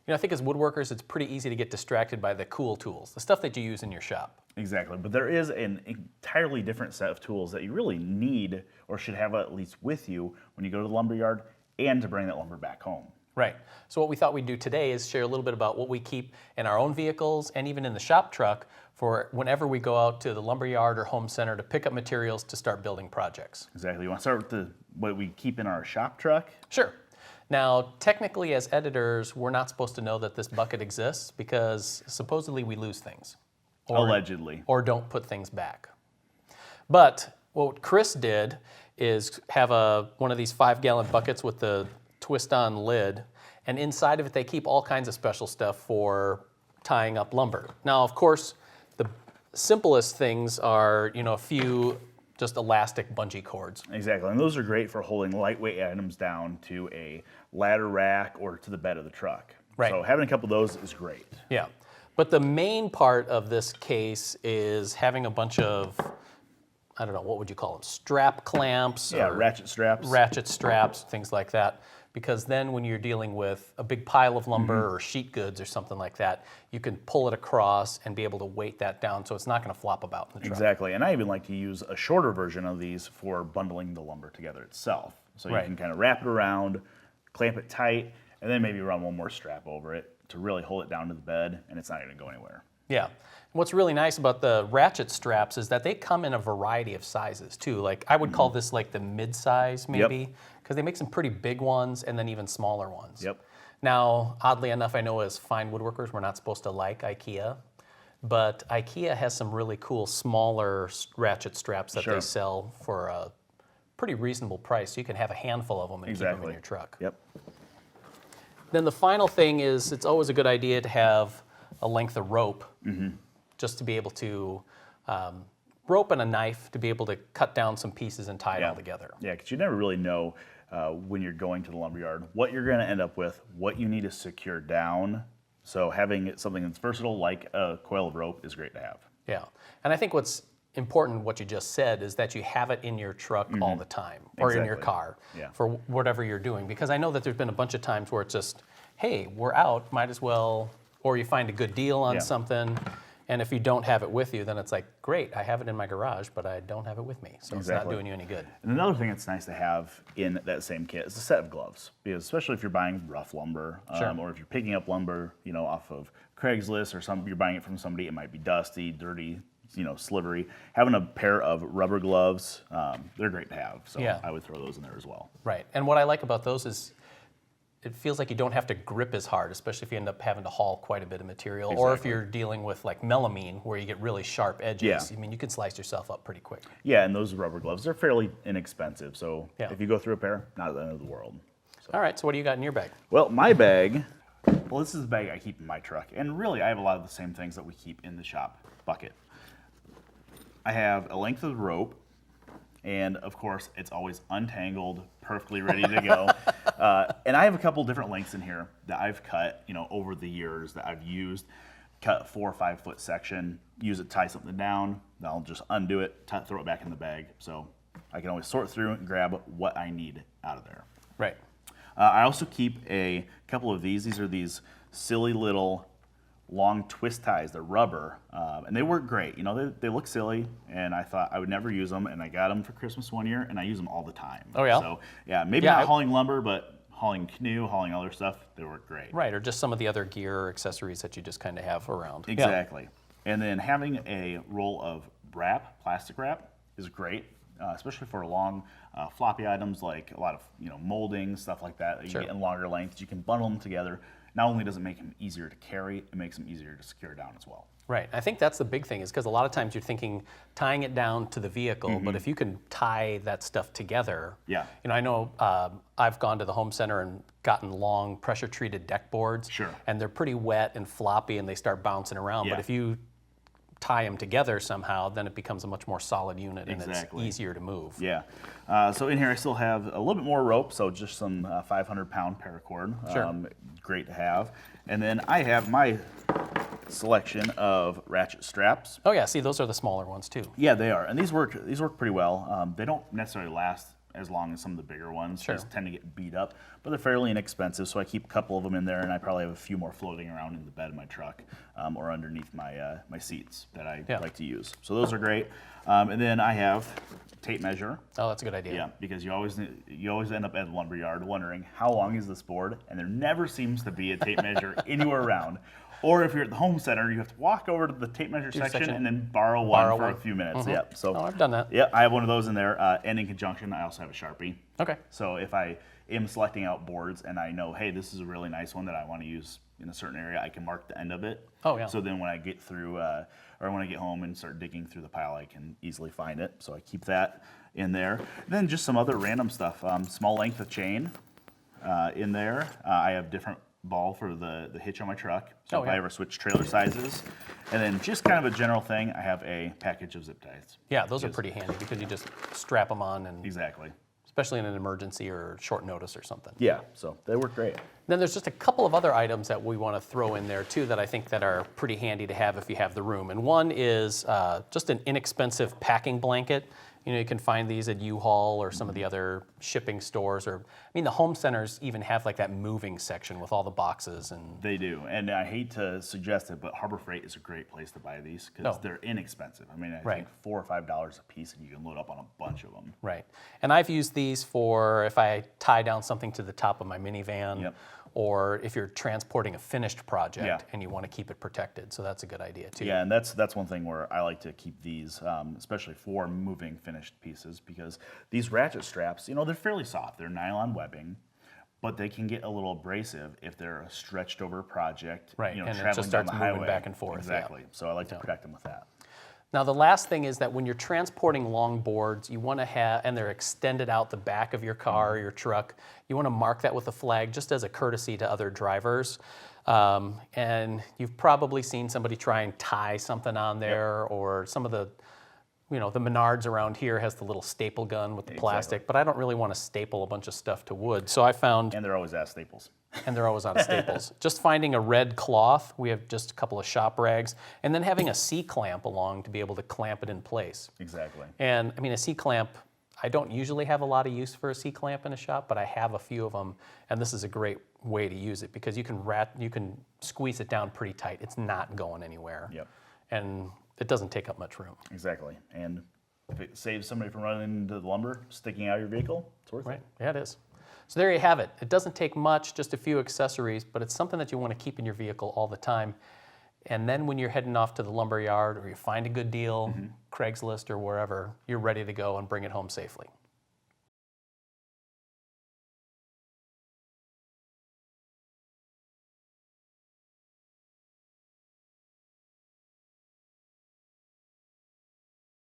I think as woodworkers, it's pretty easy to get distracted by the cool tools, the stuff that you use in your shop. Exactly, but there is an entirely different set of tools that you really need or should have at least with you when you go to the lumber yard and to bring that lumber back home. Right. So what we thought we'd do today is share a little bit about what we keep in our own vehicles and even in the shop truck for whenever we go out to the lumber yard or home center to pick up materials to start building projects. Exactly. You want to start with what we keep in our shop truck? Sure. Now, technically as editors, we're not supposed to know that this bucket exists because supposedly we lose things. Allegedly. Or don't put things back. But what Chris did is have one of these 5-gallon buckets with the twist-on lid, and inside of it they keep all kinds of special stuff for tying up lumber. Now, of course, the simplest things are, a few just elastic bungee cords. Exactly, and those are great for holding lightweight items down to a ladder rack or to the bed of the truck. Right. So having a couple of those is great. Yeah, but the main part of this case is having a bunch of, I don't know, what would you call them? Strap clamps? Yeah, or ratchet straps. Ratchet straps, things like that. Because then when you're dealing with a big pile of lumber or sheet goods or something like that, you can pull it across and be able to weight that down so it's not going to flop about in the truck. Exactly, and I even like to use a shorter version of these for bundling the lumber together itself. So you can kind of wrap it around, clamp it tight, and then maybe run one more strap over it to really hold it down to the bed, and it's not going to go anywhere. Yeah. What's really nice about the ratchet straps is that they come in a variety of sizes too. Like I would call this like the mid-size maybe, because they make some pretty big ones and then even smaller ones. Yep. Now, oddly enough, I know as fine woodworkers, we're not supposed to like IKEA, but IKEA has some really cool smaller ratchet straps that they sell for a pretty reasonable price. So you can have a handful of them and keep them in your truck. Yep. Then the final thing is it's always a good idea to have a length of rope just to be able to rope and a knife to be able to cut down some pieces and tie it all together. Yeah, because you never really know when you're going to the lumberyard what you're going to end up with, what you need to secure down. So having something that's versatile like a coil of rope is great to have. Yeah, and I think what's important, what you just said, is that you have it in your truck all the time or in your car for whatever you're doing. Because I know that there's been a bunch of times where it's just, hey, we're out, might as well, or you find a good deal on something. And if you don't have it with you, then it's like, great, I have it in my garage, but I don't have it with me. So it's not doing you any good. And another thing that's nice to have in that same kit is a set of gloves. Because especially if you're buying rough lumber, or if you're picking up lumber, off of Craigslist or you're buying it from somebody, it might be dusty, dirty, slivery. Having a pair of rubber gloves, they're great to have. So I would throw those in there as well. Right. And what I like about those is it feels like you don't have to grip as hard, especially if you end up having to haul quite a bit of material, or if you're dealing with like melamine where you get really sharp edges. I mean, you can slice yourself up pretty quick. Yeah, and those rubber gloves, they're fairly inexpensive. So if you go through a pair, not at the end of the world. So. All right, so what do you got in your bag? Well, my bag, this is the bag I keep in my truck. And really, I have a lot of the same things that we keep in the shop bucket. I have a length of rope, and of course, it's always untangled, perfectly ready to go. And I have a couple different lengths in here that I've cut, over the years that I've used. Cut a 4 or 5 foot section, use it to tie something down, then I'll just undo it, throw it back in the bag. So I can always sort through and grab what I need out of there. Right. I also keep a couple of these. These are these silly little long twist ties. They're rubber, and they work great. They look silly, and I thought I would never use them, and I got them for Christmas one year, and I use them all the time. Oh, yeah? So, maybe not hauling lumber, but hauling canoe, hauling other stuff, they work great. Right, or just some of the other gear or accessories that you just kind of have around. Exactly. And then having a roll of plastic wrap, is great, especially for long, floppy items like a lot of molding, stuff like that you get in longer lengths. You can bundle them together. Not only does it make them easier to carry, it makes them easier to secure down as well. Right. I think that's the big thing, is because a lot of times you're thinking tying it down to the vehicle, but if you can tie that stuff together, I know I've gone to the home center and gotten long pressure-treated deck boards, and they're pretty wet and floppy, and they start bouncing around. But if you tie them together somehow, then it becomes a much more solid unit, and it's easier to move. Yeah. So in here I still have a little bit more rope, so just some 500-pound paracord. Great to have. And then I have my selection of ratchet straps. Oh yeah, see, those are the smaller ones too. Yeah, they are, and these work pretty well. They don't necessarily last as long as some of the bigger ones. Sure. These tend to get beat up, but they're fairly inexpensive, so I keep a couple of them in there, and I probably have a few more floating around in the bed of my truck or underneath my my seats that I like to use. So those are great. And then I have tape measure. Oh, that's a good idea. Yeah, because you always end up at the lumber yard wondering how long is this board, and there never seems to be a tape measure anywhere around. Or if you're at the home center, you have to walk over to the tape measure section and then borrow one for a few minutes. Yep. So I've done that. Yeah, I have one of those in there. And in conjunction, I also have a Sharpie. Okay. So if I am selecting out boards and I know, hey, this is a really nice one that I want to use in a certain area, I can mark the end of it. Oh, yeah. So then when I get through, or when I get home and start digging through the pile, I can easily find it. So I keep that in there. And then just some other random stuff. Small length of chain in there. I have different ball for the hitch on my truck. So if I ever switch trailer sizes. And then just kind of a general thing, I have a package of zip ties. Yeah, those are pretty handy because you just strap them on, and Exactly. especially in an emergency or short notice or something. Yeah, so they work great. Then there's just a couple of other items that we want to throw in there too that I think that are pretty handy to have if you have the room. And one is just an inexpensive packing blanket. You know, you can find these at U-Haul or some of the other shipping stores, or I mean, the home centers even have like that moving section with all the boxes. And They do, and I hate to suggest it, but Harbor Freight is a great place to buy these because they're inexpensive. I mean, I think $4 or $5 a piece, and you can load up on a bunch of them. Right, and I've used these for if I tie down something to the top of my minivan, or if you're transporting a finished project and you want to keep it protected. So that's a good idea too. Yeah, and that's one thing where I like to keep these, especially for moving finished pieces, because these ratchet straps, you know, they're fairly soft. They're nylon webbing, but they can get a little abrasive if they're a stretched over project. Right, you know, and it traveling just starts down the moving highway. back and forth. Exactly. So I like to protect them with that. Now the last thing is that when you're transporting long boards, you want to have, and they're extended out the back of your car or your truck, you want to mark that with a flag just as a courtesy to other drivers. And you've probably seen somebody try and tie something on there, or some of the, you know, the Menards around here has the little staple gun with the plastic, but I don't really want to staple a bunch of stuff to wood. So I found... And they're always at Staples. And they're always out of staples. Just finding a red cloth, we have just a couple of shop rags, and then having a C-clamp along to be able to clamp it in place. Exactly. And I mean, a C-clamp, I don't usually have a lot of use for a C-clamp in a shop, but I have a few of them, and this is a great way to use it because you can squeeze it down pretty tight. It's not going anywhere. Yep. And it doesn't take up much room. Exactly. And if it saves somebody from running into the lumber, sticking out of your vehicle, it's worth it. Right, yeah, it is. So there you have it. It doesn't take much, just a few accessories, but it's something that you want to keep in your vehicle all the time. And then when you're heading off to the lumber yard or you find a good deal, Craigslist or wherever, you're ready to go and bring it home safely.